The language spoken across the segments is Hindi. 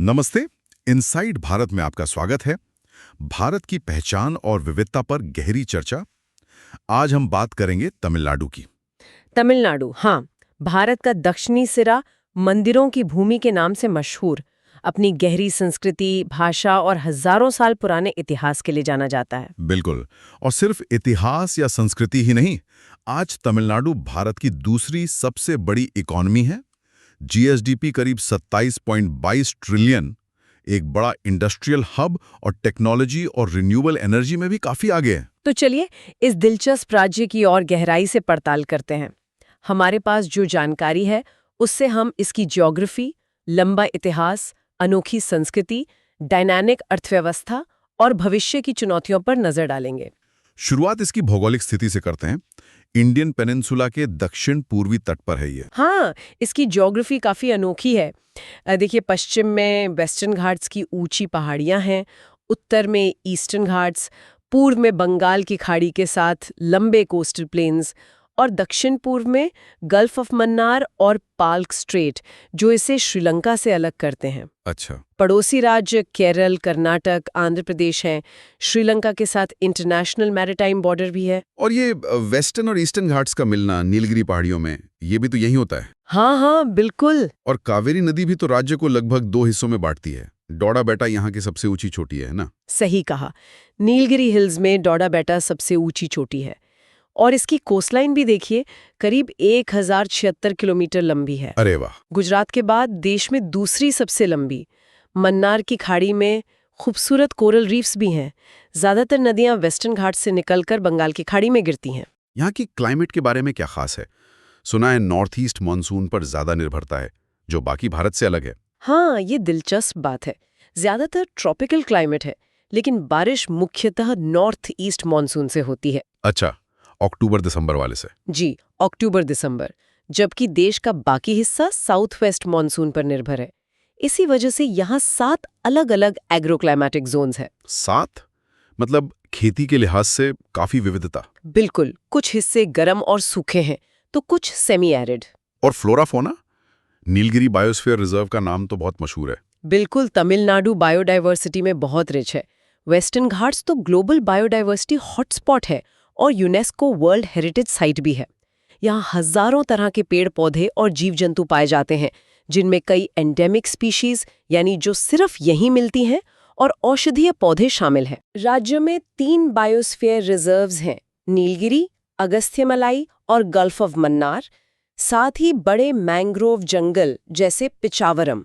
नमस्ते। इनसाइड भारत में आपका स्वागत है। भारत की पहचान और विविधता पर गहरी चर्चा। आज हम बात करेंगे तमिलनाडु की। तमिलनाडु, हाँ, भारत का दक्षिणी सिरा मंदिरों की भूमि के नाम से मशहूर, अपनी गहरी संस्कृति, भाषा और हजारों साल पुराने इतिहास के लिए जाना जाता है। बिल्कुल। और सिर्फ इतिहास या संस्कृति ही नहीं, आज तमिलनाडु भारत की दूसरी सबसे बड़ी इकोनॉमी है। जीएसडीपी करीब 27.22 ट्रिलियन, एक बड़ा इंडस्ट्रियल हब और टेक्नोलॉजी और रिन्यूएबल एनर्जी में भी काफी आगे है। तो चलिए इस दिलचस्प राज्य की और गहराई से पड़ताल करते हैं। हमारे पास जो जानकारी है उससे हम इसकी ज्योग्राफी, लंबा इतिहास, अनोखी संस्कृति, डायनामिक अर्थव्यवस्था और भविष्य की चुनौतियों पर नजर डालेंगे। शुरुआत इसकी भौगोलिक स्थिति से करते हैं। इंडियन पेनिनसुला के दक्षिण पूर्वी तट पर है ये। हाँ, इसकी ज्योग्राफी काफी अनोखी है। देखिए, पश्चिम में वेस्टर्न घाट्स की ऊंची पहाड़ियां हैं, उत्तर में ईस्टर्न घाट्स, पूर्व में बंगाल की खाड़ी के साथ लंबे कोस्टल प्लेन्स और दक्षिण पूर्व में गल्फ ऑफ मन्नार और पाल्क स्ट्रेट, जो इसे श्रीलंका से अलग करते हैं। अच्छा। पड़ोसी राज्य केरल, कर्नाटक, आंध्र प्रदेश हैं। श्रीलंका के साथ इंटरनेशनल मैरीटाइम बॉर्डर भी है। और ये वेस्टर्न और ईस्टर्न घाट्स का मिलना नीलगिरी पहाड़ियों में, ये भी तो यही होता है। हाँ हाँ, बिल्कुल। और कावेरी नदी भी तो राज्य को लगभग 2 हिस्सों में बांटती है। डोडा बेटा यहाँ की सबसे ऊंची चोटी है ना? सही कहा। नीलगिरी हिल्स में डोडा बेटा सबसे ऊंची चोटी है और इसकी कोस्टलाइन भी देखिए, करीब 1076 किलोमीटर लंबी है। अरे वाह। गुजरात के बाद देश में दूसरी सबसे लंबी। मन्नार की खाड़ी में खूबसूरत कोरल रीफ्स भी हैं। ज्यादातर नदियां वेस्टर्न घाट से निकलकर बंगाल की खाड़ी में गिरती हैं। यहाँ की क्लाइमेट के बारे में क्या खास है? सुना है नॉर्थ ईस्ट मानसून पर ज्यादा निर्भरता है, जो बाकी भारत से अलग है। हाँ, ये दिलचस्प बात है। ज्यादातर ट्रॉपिकल क्लाइमेट है, लेकिन बारिश मुख्यतः नॉर्थ ईस्ट मानसून से होती है। अच्छा, अक्टूबर दिसंबर वाले से। जी, अक्टूबर दिसंबर, जबकि देश का बाकी हिस्सा साउथ वेस्ट मानसून पर निर्भर है। इसी वजह से यहाँ 7 अलग-अलग एग्रोक्लाइमेटिक जोन्स हैं। 7? मतलब खेती के लिहाज से काफी विविधता। बिल्कुल, कुछ हिस्से गर्म और सूखे हैं, तो कुछ सेमी एरिड। और flora fauna? Nilgiri biosphere reserve का नाम तो बहुत मशहूर है। बिल्कुल, तमिलनाडु बायोडायवर्सिटी में बहुत रिच है। वेस्टर्न घाट्स तो ग्लोबल बायोडायवर्सिटी हॉटस्पॉट है और यूनेस्को वर्ल्ड हेरिटेज साइट भी है। यहाँ हजारों तरह के पेड़ पौधे और जीव जंतु पाए जाते हैं, जिनमें कई एंडेमिक स्पीशीज यानी जो सिर्फ यहीं मिलती हैं और औषधीय पौधे शामिल हैं। राज्य में 3 बायोस्फीयर रिजर्व्स हैं, नीलगिरी, अगस्त्यमलाई और गल्फ ऑफ मन्नार। साथ ही बड़े मैंग्रोव जंगल जैसे पिचावरम,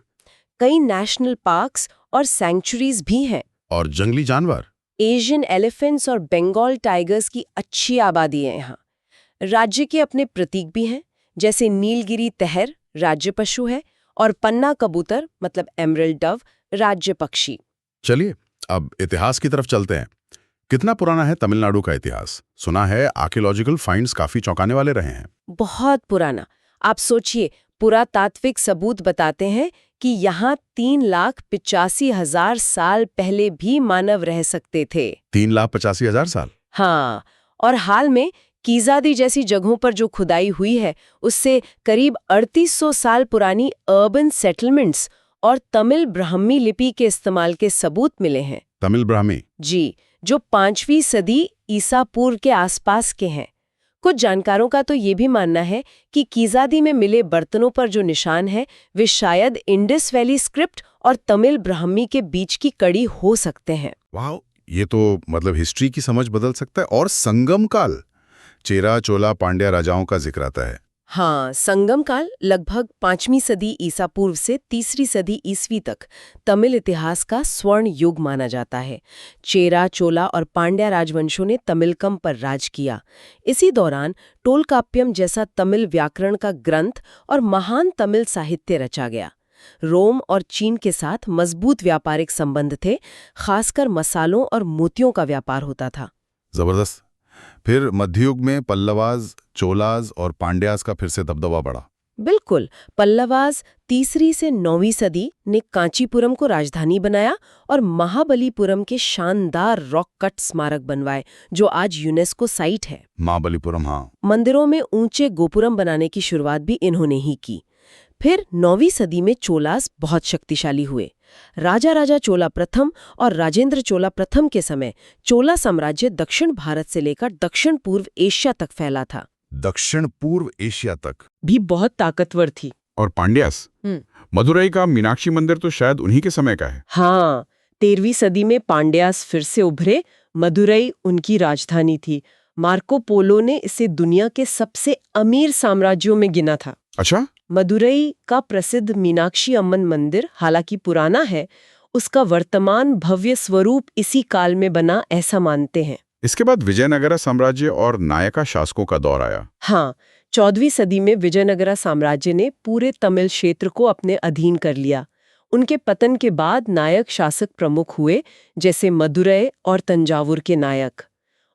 कई नेशनल पार्क्स और सैंक्चुरीज भी हैं। और जंगली जानवर? एशियन एलिफेंट्स और बंगाल टाइगर्स की अच्छी आबादी है यहाँ। राज्य के अपने प्रतीक भी हैं, जैसे नीलगिरी तहर राज्य पशु है और पन्ना कबूतर मतलब एमरल्ड डव राज्य पक्षी। चलिए अब इतिहास की तरफ चलते हैं। कितना पुराना है तमिलनाडु का इतिहास? सुना है आर्कियोलॉजिकल फाइंड्स काफी चौंकाने वाले रहे हैं। बहुत पुराना। आप सोचिए, पुरातात्विक सबूत बताते हैं कि यहाँ 3,85,000 साल पहले भी मानव रह सकते थे। 3,85,000 साल? हाँ, और हाल में कीजादी जैसी जगहों पर जो खुदाई हुई है, उससे करीब 3800 साल पुरानी अर्बन सेटलमेंट्स और तमिल ब्राह्मी लिपि के इस्तेमाल के सबूत मिले हैं। तमिल ब्राह्मी? जी, जो 5वीं सदी ईसा पूर्व के आसपास के हैं। कुछ जानकारों का तो ये भी मानना है कि कीजादी में मिले बर्तनों पर जो निशान है, वे शायद इंडस वैली स्क्रिप्ट और तमिल ब्राह्मी के बीच की कड़ी हो सकते हैं। वाह, ये तो मतलब हिस्ट्री की समझ बदल सकता है। और संगम काल, चेरा चोला पांड्या राजाओं का जिक्र आता है। हाँ, संगम काल लगभग 5वीं सदी ईसा पूर्व से 3री सदी ईसवी तक तमिल इतिहास का स्वर्ण युग माना जाता है। चेरा, चोला और पांड्या राजवंशों ने तमिलकम पर राज किया। इसी दौरान टोलकाप्यम जैसा तमिल व्याकरण का ग्रंथ और महान तमिल साहित्य रचा गया। रोम और चीन के साथ मजबूत व्यापारिक संबंध थे, खासकर मसालों और मोतियों का व्यापार होता था। जबरदस्त। फिर मध्ययुग में पल्लवाज, चोलाज और पांड्याज का फिर से दबदबा बढ़ा। बिल्कुल, पल्लवाज 3री से 9वीं सदी ने कांचीपुरम को राजधानी बनाया और महाबलीपुरम के शानदार रॉक कट स्मारक बनवाए, जो आज यूनेस्को साइट है। महाबलीपुरम, हाँ। मंदिरों में ऊंचे गोपुरम बनाने की शुरुआत भी इन्होंने ही की। फिर 9वीं सदी में चोलास बहुत शक्तिशाली हुए। राजा चोला प्रथम और राजेंद्र चोला प्रथम के समय चोला साम्राज्य दक्षिण भारत से लेकर दक्षिण पूर्व एशिया तक फैला था। दक्षिण पूर्व एशिया तक भी बहुत ताकतवर थी। और पांड्यास, मदुरई का मीनाक्षी मंदिर तो शायद उन्हीं के समय का है। हाँ, 13वीं सदी में पांड्यास फिर से उभरे। मदुरई उनकी राजधानी थी। मार्को पोलो ने इसे दुनिया के सबसे अमीर साम्राज्यों में गिना था। अच्छा, मदुरई का प्रसिद्ध मीनाक्षी अम्मन मंदिर हालांकि पुराना है, उसका वर्तमान भव्य स्वरूप इसी काल में बना ऐसा मानते हैं। इसके बाद विजयनगरा साम्राज्य और नायका शासकों का दौर आया। हाँ, 14वीं सदी में विजयनगरा साम्राज्य ने पूरे तमिल क्षेत्र को अपने अधीन कर लिया। उनके पतन के बाद नायक शासक प्रमुख हुए, जैसे मदुरई और तंजावुर के नायक।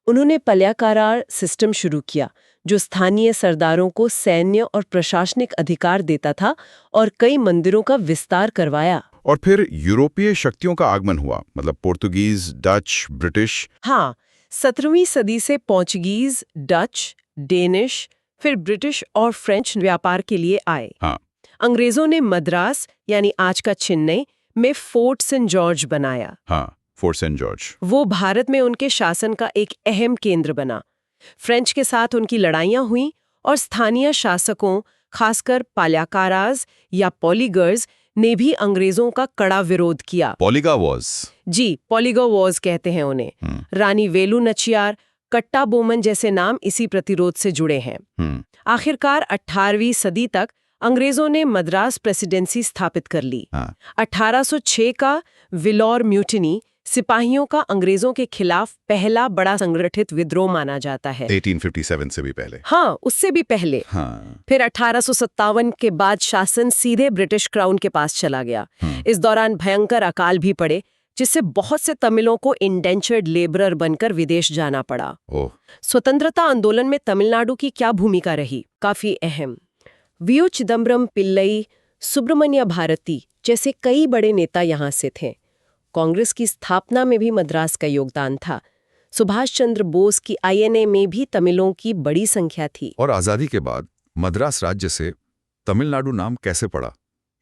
उन्होंने पल्याकारार सिस्टम शुरू किया, जो स्थानीय सरदारों को सैन्य और प्रशासनिक अधिकार देता था और कई मंदिरों का विस्तार करवाया। और फिर यूरोपीय शक्तियों का आगमन हुआ, मतलब पोर्तुगीज, डच, ब्रिटिश। हाँ, 17वीं सदी से पोर्चुगीज, डच, डेनिश, फिर ब्रिटिश और फ्रेंच व्यापार के लिए आए। हाँ। अंग्रेजों ने मद्रास यानी आज का चेन्नई में फोर्ट सेंट जॉर्ज बनाया। हाँ, फोर्ट सेंट जॉर्ज। वो भारत में उनके शासन का एक अहम केंद्र बना। फ्रेंच के साथ उनकी लड़ाइयां हुईं और स्थानीय शासकों, खासकर पाल्याकाराज या पॉलीगर्स, ने भी अंग्रेजों का कड़ा विरोध किया। पॉलीगा वॉर्स। जी, पॉलीगो वॉर्स कहते हैं उन्हें। रानी वेलु नचियार, कट्टा बोमन जैसे नाम इसी प्रतिरोध से जुड़े हैं। आखिरकार 18वीं सदी तक अंग्रेजों ने मद्रास प्रेसिडेंसी स्थापित कर ली। 1806 का विलोर म्यूटिनी सिपाहियों का अंग्रेजों के खिलाफ पहला बड़ा संगठित विद्रोह माना जाता है। 1857 से भी पहले। हाँ, उससे भी पहले। फिर 1857 के बाद शासन सीधे ब्रिटिश क्राउन के पास चला गया। इस दौरान भयंकर अकाल भी पड़े, जिससे बहुत से तमिलों को इंडेंचर्ड लेबरर बनकर विदेश जाना पड़ा। स्वतंत्रता आंदोलन में तमिलनाडु की क्या भूमिका रही? काफी अहम। वीओ चिदम्बरम पिल्लई, सुब्रमण्य भारती जैसे कई बड़े नेता यहाँ से थे। कांग्रेस की स्थापना में भी मद्रास का योगदान था। सुभाष चंद्र बोस की आईएनए में भी तमिलों की बड़ी संख्या थी। और आजादी के बाद मद्रास राज्य से तमिलनाडु नाम कैसे पड़ा,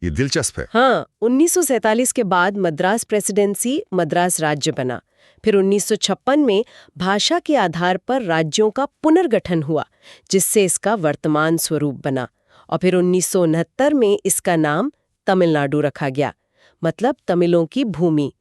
ये दिलचस्प है। हाँ, 1947 के बाद मद्रास प्रेसिडेंसी मद्रास राज्य बना। फिर 1956 में भाषा के आधार पर राज्यों का पुनर्गठन हुआ, जिससे इसका वर्तमान स्वरूप बना। और फिर 1969 में इसका नाम तमिलनाडु रखा गया, मतलब तमिलों की भूमि।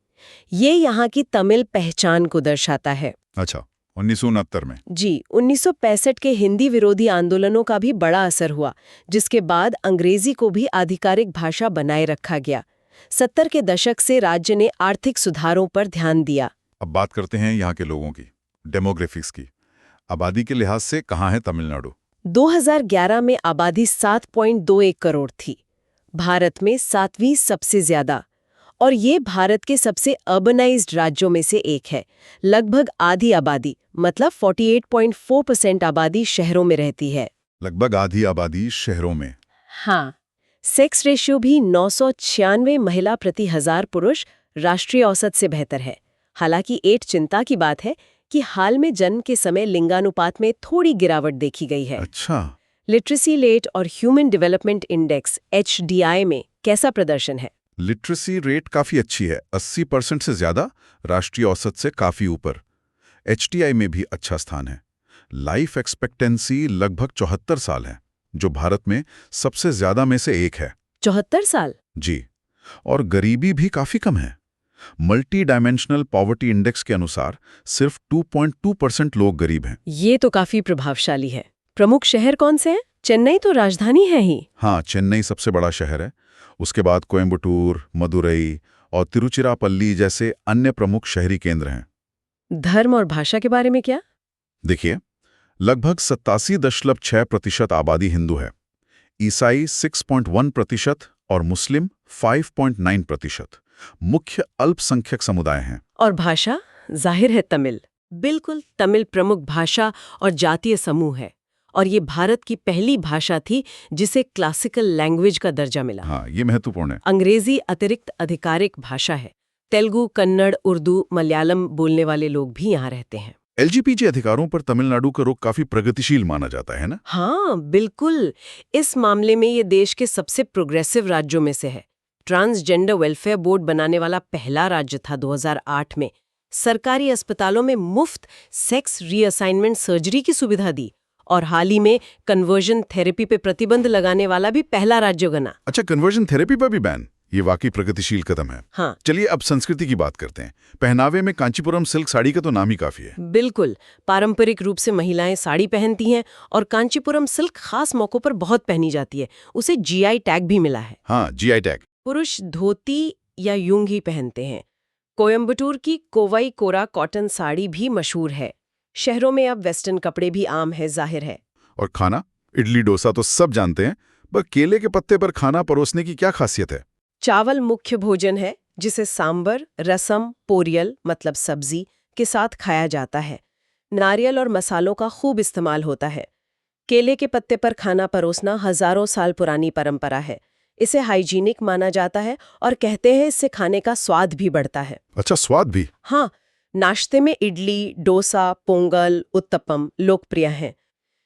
ये यहाँ की तमिल पहचान को दर्शाता है। अच्छा, 1969 में? जी, 1965 के हिंदी विरोधी आंदोलनों का भी बड़ा असर हुआ, जिसके बाद अंग्रेजी को भी आधिकारिक भाषा बनाए रखा गया। 70 के दशक से राज्य ने आर्थिक सुधारों पर ध्यान दिया। अब बात करते हैं यहाँ के लोगों की, डेमोग्राफिक्स की। आबादी के लिहाज से कहाँ है तमिलनाडु? 2011 में आबादी 7.21 करोड़ थी, भारत में 7वीं सबसे ज्यादा। और ये भारत के सबसे अर्बनाइज्ड राज्यों में से एक है। लगभग आधी आबादी, मतलब 48.4% आबादी शहरों में रहती है। लगभग आधी आबादी शहरों में। हाँ, सेक्स रेशियो भी 996 महिला प्रति 1000 पुरुष राष्ट्रीय औसत से बेहतर है। हालांकि एक चिंता की बात है कि हाल में जन्म के समय लिंगानुपात में थोड़ी गिरावट देखी गई है। अच्छा। लिटरेसी रेट और ह्यूमन डेवलपमेंट इंडेक्स HDI में कैसा प्रदर्शन है? लिटरेसी रेट काफी अच्छी है, 80% से ज्यादा, राष्ट्रीय औसत से काफी ऊपर। HDI में भी अच्छा स्थान है। लाइफ एक्सपेक्टेंसी लगभग 74 साल है, जो भारत में सबसे ज्यादा में से एक है। 74 साल? जी। और गरीबी भी काफी कम है। मल्टी डायमेंशनल पॉवर्टी इंडेक्स के अनुसार सिर्फ 2.2% लोग गरीब हैं। ये तो काफी प्रभावशाली है। प्रमुख शहर कौन से हैं? चेन्नई तो राजधानी है ही। हाँ, चेन्नई सबसे बड़ा शहर है। उसके बाद कोयम्बटूर, मदुरई और तिरुचिरापल्ली जैसे अन्य प्रमुख शहरी केंद्र हैं। धर्म और भाषा के बारे में क्या? देखिए, लगभग 87.6% आबादी हिंदू है, ईसाई 6.1% और मुस्लिम 5.9%। मुख्य अल्पसंख्यक समुदाय हैं। और भाषा? जाहिर है तमिल। बिल्कुल, तमिल प्रमुख भाषा और जातीय समूह है। और ये भारत की पहली भाषा थी जिसे क्लासिकल लैंग्वेज का दर्जा मिला। हाँ, ये महत्वपूर्ण है। अंग्रेजी अतिरिक्त आधिकारिक भाषा है। तेलुगु, कन्नड़, उर्दू, मलयालम बोलने वाले लोग भी यहाँ रहते हैं। एलजीबीटी अधिकारों पर तमिलनाडु का रुख काफी प्रगतिशील माना जाता है ना? हाँ, बिल्कुल। इस मामले में ये देश के सबसे प्रोग्रेसिव राज्यों में से है। ट्रांसजेंडर वेलफेयर बोर्ड बनाने वाला पहला राज्य था 2008 में। सरकारी अस्पतालों में मुफ्त सेक्स रीअसाइनमेंट सर्जरी की सुविधा दी और हाल ही में कन्वर्जन थेरेपी पे प्रतिबंध लगाने वाला भी पहला राज्य बना। अच्छा, कन्वर्जन थेरेपी पर भी बैन, ये वाकई प्रगतिशील कदम है। हाँ, चलिए अब संस्कृति की बात करते हैं। पहनावे में कांचीपुरम सिल्क साड़ी का तो नाम ही काफी है। बिल्कुल। पारंपरिक रूप से महिलाएं साड़ी पहनती हैं और कांचीपुरम सिल्क खास मौकों पर बहुत पहनी जाती है। उसे जीआई टैग भी मिला है। हाँ, जीआई टैग। पुरुष धोती या यूंगी पहनते हैं। कोयम्बटूर की कोवाई कोरा कॉटन साड़ी भी मशहूर है। शहरों में अब वेस्टर्न कपड़े भी आम है, जाहिर है। और खाना, इडली डोसा तो सब जानते हैं, पर केले के पत्ते पर खाना परोसने की क्या खासियत है? चावल मुख्य भोजन है जिसे सांबर, रसम, पोरियल मतलब सब्जी के साथ खाया जाता है। नारियल और मसालों का खूब इस्तेमाल होता है। केले के पत्ते पर खाना परोसना हजारों साल पुरानी परंपरा है। इसे हाइजीनिक माना जाता है और कहते हैं इससे खाने का स्वाद भी बढ़ता है। अच्छा, स्वाद भी? हाँ, नाश्ते में इडली, डोसा, पोंगल, उत्तपम लोकप्रिय हैं।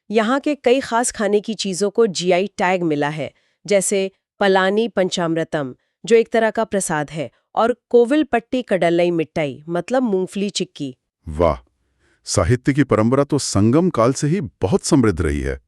यहाँ के कई खास खाने की चीज़ों को जीआई टैग मिला है, जैसे पलानी पंचामृतम जो एक तरह का प्रसाद है, और कोविलपट्टी कडलई मिठाई मतलब मूंगफली चिक्की। वाह, साहित्य की परंपरा तो संगम काल से ही बहुत समृद्ध रही है।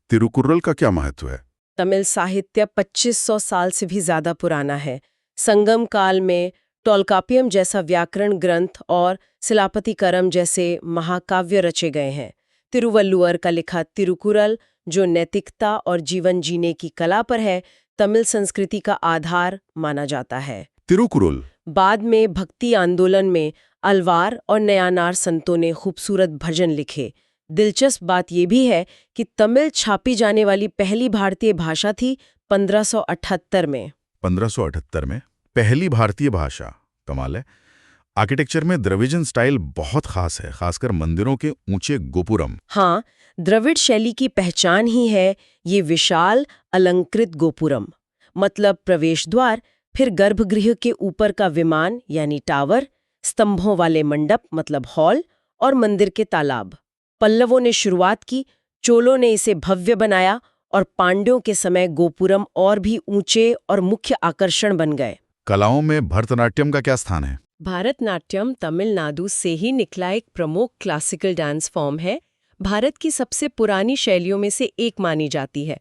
तिरुकुर्रल का क्या महत्व है? तमिल साहित्य 2500 साल से भी ज्यादा पुराना है। संगम काल में टोलकापियम जैसा व्याकरण ग्रंथ और सिलापतिकरम जैसे महाकाव्य रचे गए हैं। तिरुवल्लुवर का लिखा तिरुकुरल, जो नैतिकता और जीवन जीने की कला पर है, तमिल संस्कृति का आधार माना जाता है। तिरुकुरल बाद में भक्ति आंदोलन में अलवार और नयानार संतों ने खूबसूरत भजन लिखे। दिलचस्प बात यह भी है कि तमिल छापी जाने वाली पहली भारतीय भाषा थी 1578 में। 1578 में पहली भारतीय भाषा, कमाल है। आर्किटेक्चर में द्रविडियन स्टाइल बहुत खास है, खासकर मंदिरों के ऊंचे गोपुरम। हाँ, द्रविड़ शैली की पहचान ही है ये विशाल अलंकृत गोपुरम, मतलब प्रवेश द्वार, फिर गर्भगृह के ऊपर का विमान यानी टावर, स्तंभों वाले मंडप मतलब हॉल, और मंदिर के तालाब। पल्लवों ने शुरुआत की, चोलों ने इसे भव्य बनाया और पांड्यों के समय गोपुरम और भी ऊंचे और मुख्य आकर्षण बन गए। कलाओं में भरतनाट्यम का क्या स्थान है? भारतनाट्यम तमिलनाडु से ही निकला एक प्रमुख क्लासिकल डांस फॉर्म है। भारत की सबसे पुरानी शैलियों में से एक मानी जाती है।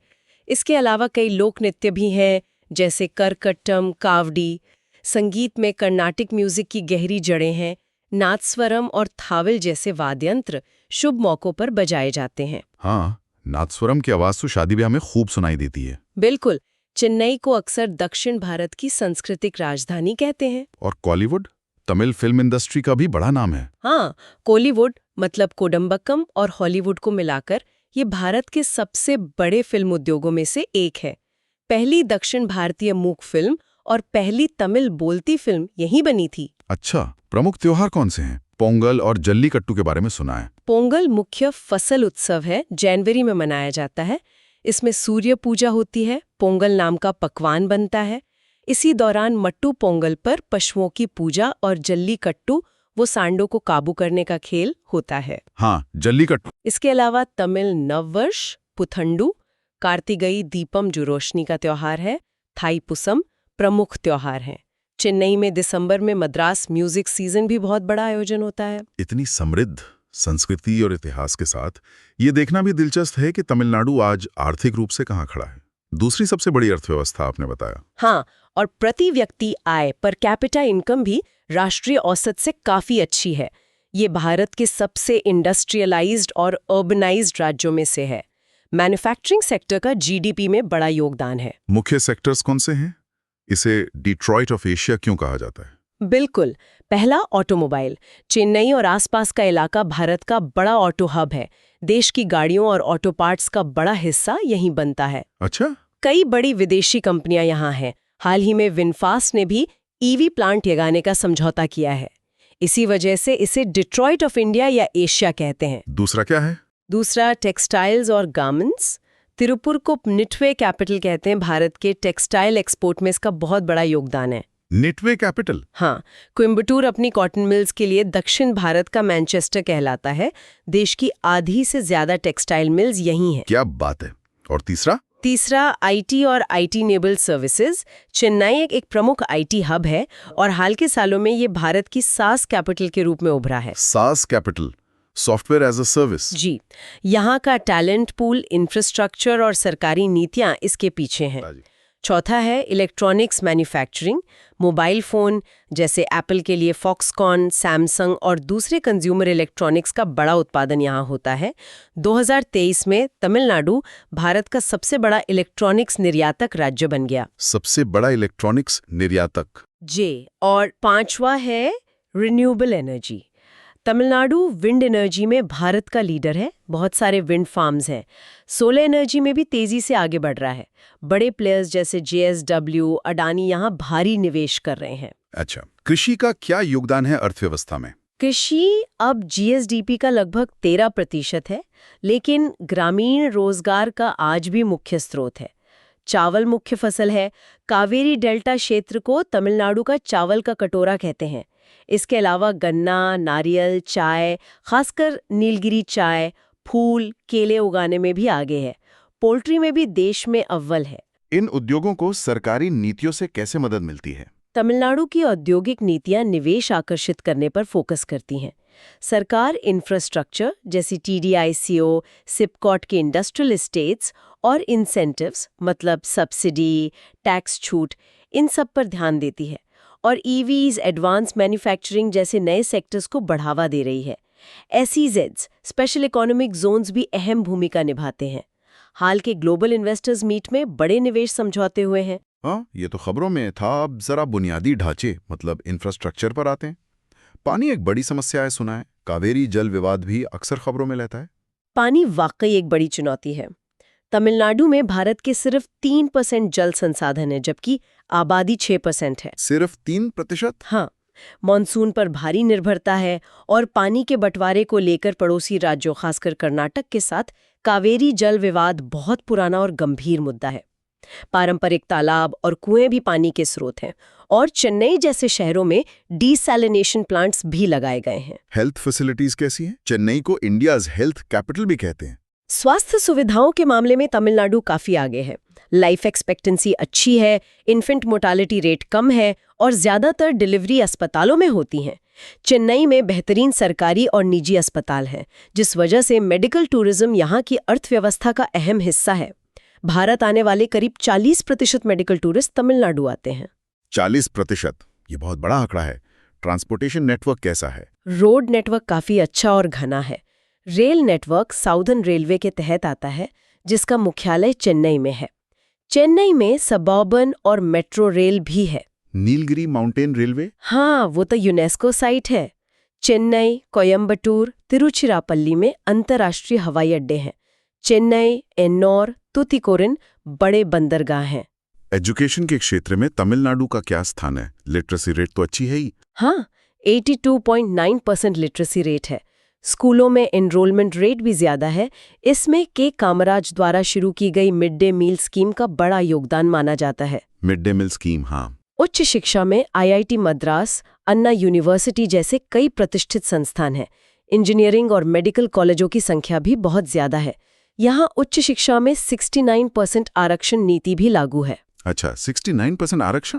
इसके अलावा कई लोक नृत्य भी हैं, जैसे करकट्टम, कावड़ी। संगीत में कर्नाटिक म्यूजिक की गहरी जड़ें हैं। नादस्वरम और थाविल जैसे वाद्यंत्र शुभ मौकों पर बजाए जाते हैं। हाँ, नादस्वरम की आवाज तो शादी ब्याह में खूब सुनाई देती है। बिल्कुल। चेन्नई को अक्सर दक्षिण भारत की सांस्कृतिक राजधानी कहते हैं। और कॉलीवुड, तमिल फिल्म इंडस्ट्री का भी बड़ा नाम है। हाँ, कोलीवुड मतलब कोडम्बक्कम और हॉलीवुड को मिलाकर ये भारत के सबसे बड़े फिल्म उद्योगों में से एक है। पहली दक्षिण भारतीय मूक फिल्म और पहली तमिल बोलती फिल्म यहीं बनी थी। अच्छा, प्रमुख त्योहार कौन से हैं? पोंगल और जल्लीकट्टू के बारे में सुना है। पोंगल मुख्य फसल उत्सव है, जनवरी में मनाया जाता है। इसमें सूर्य पूजा होती है, पोंगल नाम का पकवान बनता है। इसी दौरान मट्टू पोंगल पर पशुओं की पूजा और जल्लीकट्टू वो सांडों को काबू करने का खेल होता है। हाँ, जल्लीकट्टू। इसके अलावा तमिल नववर्ष पुथंडू, कार्तिगई दीपम जो रोशनी का त्योहार है, थाईपुसम प्रमुख त्योहार हैं। चेन्नई में दिसंबर में मद्रास म्यूजिक सीजन भी बहुत बड़ा आयोजन होता है। इतनी समृद्ध संस्कृति और इतिहास के साथ ये देखना भी दिलचस्प है कि तमिलनाडु आज आर्थिक रूप से कहाँ खड़ा है। दूसरी सबसे बड़ी अर्थव्यवस्था आपने बताया। हाँ, और प्रति व्यक्ति आय पर कैपिटा इनकम भी राष्ट्रीय औसत से काफी अच्छी है। ये भारत के सबसे इंडस्ट्रियलाइज्ड और अर्बनाइज्ड राज्यों में से है। मैन्युफैक्चरिंग सेक्टर का जीडीपी में बड़ा योगदान है। मुख्य सेक्टर्स कौन से हैं? इसे डिट्रॉइट ऑफ एशिया क्यों कहा जाता है? बिल्कुल। पहला, ऑटोमोबाइल। चेन्नई और आसपास का इलाका भारत का बड़ा ऑटो हब है। देश की गाड़ियों और ऑटो पार्ट्स का बड़ा हिस्सा यहीं बनता है। अच्छा, कई बड़ी विदेशी कंपनियां यहाँ हैं। हाल ही में विनफास्ट ने भी ईवी प्लांट लगाने का समझौता किया है। इसी वजह से इसे डिट्रॉइट ऑफ इंडिया या एशिया कहते हैं। दूसरा क्या है? दूसरा, टेक्सटाइल्स और गारमेंट्स। तिरुपुर को निटवे कैपिटल कहते हैं। भारत के टेक्सटाइल एक्सपोर्ट में इसका बहुत बड़ा योगदान है। निटवे कैपिटल। हाँ, कोयम्बटूर अपनी कॉटन मिल्स के लिए दक्षिण भारत का मैनचेस्टर कहलाता है। देश की आधी से ज्यादा टेक्सटाइल मिल्स यहीं हैं। क्या बात है। और तीसरा आईटी और आईटी नेबल सर्विसेज। चेन्नई एक प्रमुख आईटी हब है और हाल के सालों में ये भारत की सास कैपिटल के रूप में उभरा है। SaaS capital, software as a service. जी, यहाँ का टैलेंट पूल, इंफ्रास्ट्रक्चर और सरकारी नीतियाँ इसके पीछे हैं। चौथा है इलेक्ट्रॉनिक्स मैन्युफैक्चरिंग। मोबाइल फ़ोन जैसे एप्पल के लिए फॉक्सकॉन, सैमसंग और दूसरे कंज्यूमर इलेक्ट्रॉनिक्स का बड़ा उत्पादन यहाँ होता है। 2023 में तमिलनाडु भारत का सबसे बड़ा इलेक्ट्रॉनिक्स निर्यातक राज्य बन गया। सबसे बड़ा इलेक्ट्रॉनिक्स निर्यातक। जी, और पांचवा है renewable energy. Tamil Nadu wind energy में भारत का लीडर है। बहुत सारे विंड फार्म्स हैं। सोलर एनर्जी में भी तेजी से आगे बढ़ रहा है। बड़े प्लेयर्स जैसे JSW, अडानी यहाँ भारी निवेश कर रहे हैं। अच्छा, कृषि का क्या योगदान है अर्थव्यवस्था में? कृषि अब GSDP का लगभग 13% है, लेकिन ग्रामीण रोजगार का आज भी मुख्य स्रोत है। चावल मुख्य फसल है। कावेरी डेल्टा क्षेत्र को तमिलनाडु का चावल का कटोरा कहते हैं। इसके अलावा गन्ना, नारियल, चाय, खासकर नीलगिरी चाय, फूल, केले उगाने में भी आगे है। पोल्ट्री में भी देश में अव्वल है। इन उद्योगों को सरकारी नीतियों से कैसे मदद मिलती है? तमिलनाडु की औद्योगिक नीतियां निवेश आकर्षित करने पर फोकस करती हैं। सरकार इंफ्रास्ट्रक्चर जैसी TDICO, सिपकॉट के इंडस्ट्रियल एस्टेट्स और इंसेंटिव्स मतलब सब्सिडी, टैक्स छूट, इन सब पर ध्यान देती है और EVs, एडवांस मैन्युफैक्चरिंग जैसे नए सेक्टर्स को बढ़ावा दे रही है। SEZs, स्पेशल इकोनॉमिक जोन्स भी अहम भूमिका निभाते हैं। हाल के ग्लोबल इन्वेस्टर्स मीट में बड़े निवेश समझौते हुए हैं। हाँ, ये तो खबरों में था। अब जरा बुनियादी ढांचे मतलब इंफ्रास्ट्रक्चर पर आते हैं। पानी एक बड़ी समस्या है सुना है। कावेरी जल विवाद भी अक्सर खबरों में रहता है। पानी वाकई एक बड़ी चुनौती है। तमिलनाडु में भारत के सिर्फ 3% जल संसाधन है, जबकि आबादी 6% है। सिर्फ 3%? हाँ, मॉनसून पर भारी निर्भरता है और पानी के बंटवारे को लेकर पड़ोसी राज्यों खासकर कर्नाटक के साथ कावेरी जल विवाद बहुत पुराना और गंभीर मुद्दा है। पारंपरिक तालाब और कुएं भी पानी के स्रोत हैं और चेन्नई जैसे शहरों में डीसैलिनेशन प्लांट्स भी लगाए गए हैं। हेल्थ फैसिलिटीज कैसी हैं? चेन्नई को इंडियाज हेल्थ कैपिटल भी कहते हैं। स्वास्थ्य सुविधाओं के मामले में तमिलनाडु काफी आगे है। लाइफ एक्सपेक्टेंसी अच्छी है, इन्फेंट मोर्टालिटी रेट कम है और ज्यादातर डिलीवरी अस्पतालों में होती हैं। चेन्नई में बेहतरीन सरकारी और निजी अस्पताल हैं, जिस वजह से मेडिकल टूरिज्म यहाँ की अर्थव्यवस्था का अहम हिस्सा है। भारत आने वाले करीब 40% मेडिकल टूरिस्ट तमिलनाडु आते हैं। 40%? ये बहुत बड़ा आंकड़ा है। ट्रांसपोर्टेशन नेटवर्क कैसा है? रोड नेटवर्क काफी अच्छा और घना है। रेल नेटवर्क साउदर्न रेलवे के तहत आता है, जिसका मुख्यालय चेन्नई में है। चेन्नई में सबअर्बन और मेट्रो रेल भी है। Nilgiri mountain railway? हाँ, वो तो यूनेस्को साइट है। चेन्नई, कोयम्बटूर, तिरुचिरापल्ली में अंतर्राष्ट्रीय हवाई अड्डे हैं। चेन्नई, एन्नौर, तुतिकोरिन बड़े बंदरगाह हैं। एजुकेशन के क्षेत्र में तमिलनाडु का क्या स्थान है? लिटरेसी रेट तो अच्छी है ही। हाँ, 82.9% लिटरेसी रेट है। स्कूलों में एनरोलमेंट रेट भी ज्यादा है। इसमें के कामराज द्वारा शुरू की गई मिड डे मील स्कीम का बड़ा योगदान माना जाता है। मिड डे मील स्कीम, हाँ। उच्च शिक्षा में IIT मद्रास, अन्ना यूनिवर्सिटी जैसे कई प्रतिष्ठित संस्थान हैं। इंजीनियरिंग और मेडिकल कॉलेजों की संख्या भी बहुत ज्यादा है। यहाँ उच्च शिक्षा में 69% आरक्षण नीति भी लागू है। अच्छा, 69% आरक्षण?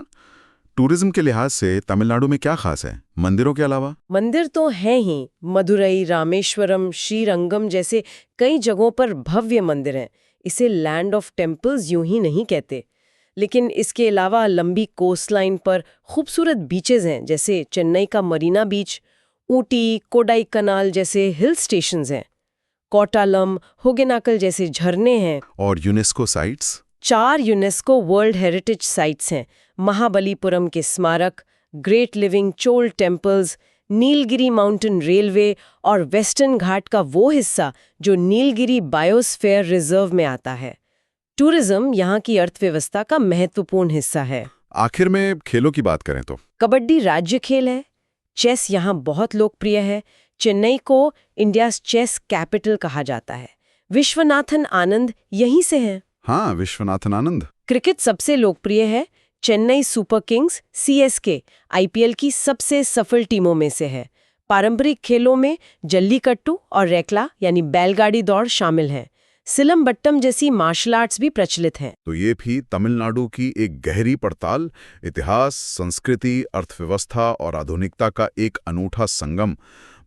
टूरिज्म के लिहाज से तमिलनाडु में क्या खास है मंदिरों के अलावा? मंदिर तो हैं ही। मदुरई, रामेश्वरम, श्रीरंगम जैसे कई जगहों पर भव्य मंदिर हैं। इसे लैंड ऑफ टेम्पल्स यूं ही नहीं कहते। लेकिन इसके अलावा लंबी कोस्टलाइन पर खूबसूरत बीचेस हैं, जैसे चेन्नई का मरीना बीच, ऊटी, कोडाईकनाल जैसे हिल स्टेशंस हैं, कोटालम, होगेनाकल जैसे झरने हैं। और UNESCO sites? 4 UNESCO world heritage sites हैं। महाबलीपुरम के स्मारक, great living Chola temples, Nilgiri mountain railway और वेस्टर्न घाट का वो हिस्सा जो नीलगिरी बायोस्फीयर रिजर्व में आता है। टूरिज्म यहाँ की अर्थव्यवस्था का महत्वपूर्ण हिस्सा है। आखिर में खेलों की बात करें तो कबड्डी राज्य खेल है। चेस यहाँ बहुत लोकप्रिय है। चेन्नई को इंडियाज चेस कैपिटल कहा जाता है। विश्वनाथन आनंद यहीं से हैं। हाँ, विश्वनाथन आनंद। क्रिकेट सबसे लोकप्रिय है। Chennai super Kings CSK IPL की सबसे सफल टीमों में से है। पारंपरिक खेलों में जल्लीकट्टू और रेकला यानी बैलगाड़ी दौड़ शामिल हैं। सिलमबट्टम जैसी मार्शल आर्ट्स भी प्रचलित हैं। तो ये भी तमिलनाडु की एक गहरी पड़ताल, इतिहास, संस्कृति, अर्थव्यवस्था और आधुनिकता का एक अनूठा संगम।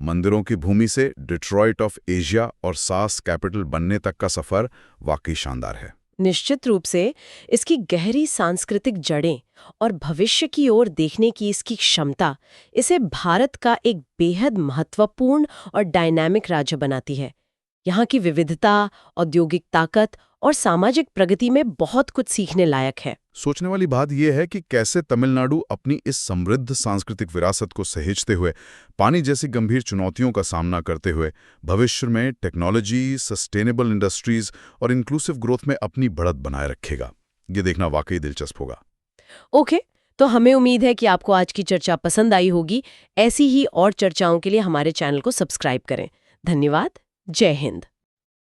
मंदिरों की भूमि से डिट्रॉइट ऑफ एशिया और सास कैपिटल बनने तक का सफर वाकई शानदार है। निश्चित रूप से इसकी गहरी सांस्कृतिक जड़ें और भविष्य की ओर देखने की इसकी क्षमता इसे भारत का एक बेहद महत्वपूर्ण और डायनामिक राज्य बनाती है। यहाँ की विविधता, औद्योगिक ताकत और सामाजिक प्रगति में बहुत कुछ सीखने लायक है। सोचने वाली बात यह है कि कैसे तमिलनाडु अपनी इस समृद्ध सांस्कृतिक विरासत को सहेजते हुए, पानी जैसी गंभीर चुनौतियों का सामना करते हुए, भविष्य में टेक्नोलॉजी, सस्टेनेबल इंडस्ट्रीज और इंक्लूसिव ग्रोथ में अपनी बढ़त बनाए रखेगा। ये देखना वाकई दिलचस्प होगा। ओके, तो हमें उम्मीद है कि आपको आज की चर्चा पसंद आई होगी। ऐसी ही और चर्चाओं के लिए हमारे चैनल को सब्सक्राइब करें। धन्यवाद। जय हिंद।